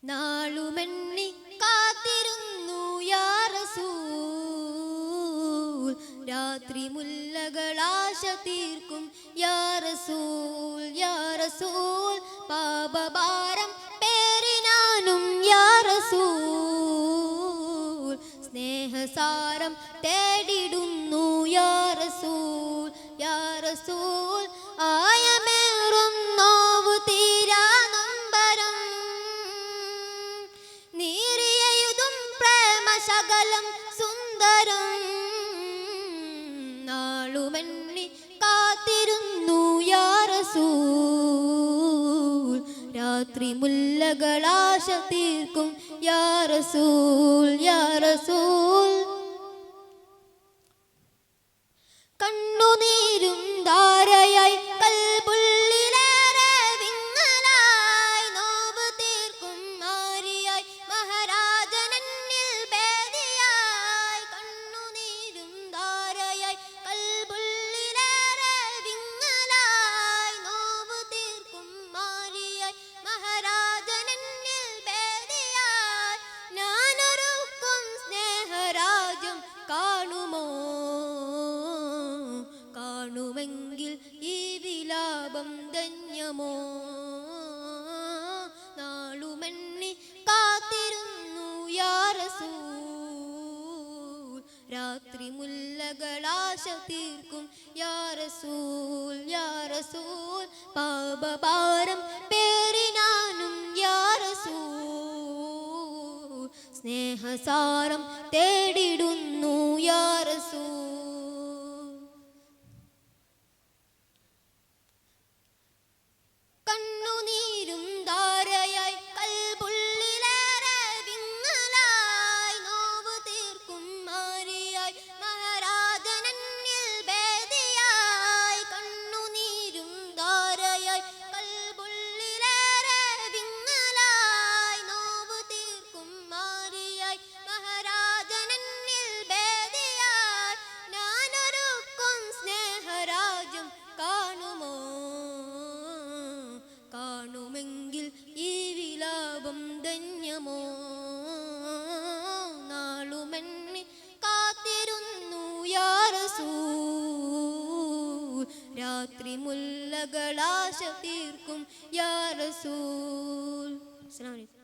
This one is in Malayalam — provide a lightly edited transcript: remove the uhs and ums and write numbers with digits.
നാളുമെണ്ണി കാത്തിരുന്നു യാ റസൂൽ, രാത്രി മുല്ലകളാശ തീർക്കും യാ റസൂൽ, യാ റസൂൽ. പാപഭാരം പേറിനാനും യാ റസൂൽ, സ്നേഹസാരം തേടിടുന്നു യാ റസൂൽ, യാ റസൂൽ. ആയമേറും നോവു തീരാ നൊമ്പരം, നീറിയെഴുതും പ്രേമശകലം സുന്ദരം. നാളുമെണ്ണി കാത്തിരുന്നു യാ റസൂൽ, രാത്രി മുല്ലകളാശ തീർക്കും യാ റസൂൽ, യാ റസൂൽ. കണ്ണുനീരും ധാരയായി കൽബുള്ളിലേറെ വിങ്ങലായി, നോവ് തീർക്കും മാരിയായി മഹാരാജനന്നിൽ ഭേദിയായി. കണ്ണുനീരും ധാരയായി കൽബുള്ളിലേറെ വിങ്ങലായി, നോവ് തീർക്കും മാരിയായി മഹാരാജനന്നിൽ ഭേദിയായി. ഞാനൊരുക്കും സ്നേഹരാജ്യം കാണുമോ, കാണുമെങ്കിൽ ഈ വിലാപം ധന്യമോ. നാളുമെണ്ണി കാത്തിരുന്നു യാ റസൂൽ, രാത്രി മുല്ലകളാശ തീർക്കും യാ റസൂൽ, യാ റസൂൽ. പാപഭാരം പേറിനാനും യാ റസൂൽ, സ്നേഹസാരം തേടിടുന്നു യാ റസൂൽ. കണ്ണുനീരും ധാരയായി കൽബുള്ളിലേറെ വിങ്ങലായി, നോവ് തീർക്കും മാരിയായി മഹാരാജനന്നിൽ ഭേദിയായി. കണ്ണുനീരും ധാരയായി കൽബുള്ളിലേറെ വിങ്ങലായി, നോവ് തീർക്കും മാരിയായി മഹാരാജനന്നിൽ ഭേദിയായി. ഞാനൊരുക്കും സ്നേഹരാജ്യം കാണുമോ, കാണുമെങ്കിൽ ഈ വിലാപം ധന്യമോ. നാളുമെണ്ണി കാത്തിരുന്നു യാ റസൂൽ, രാത്രി മുല്ലകളാശ തീർക്കും യാ റസൂൽ. അസ്സലാമു അലൈക്കും.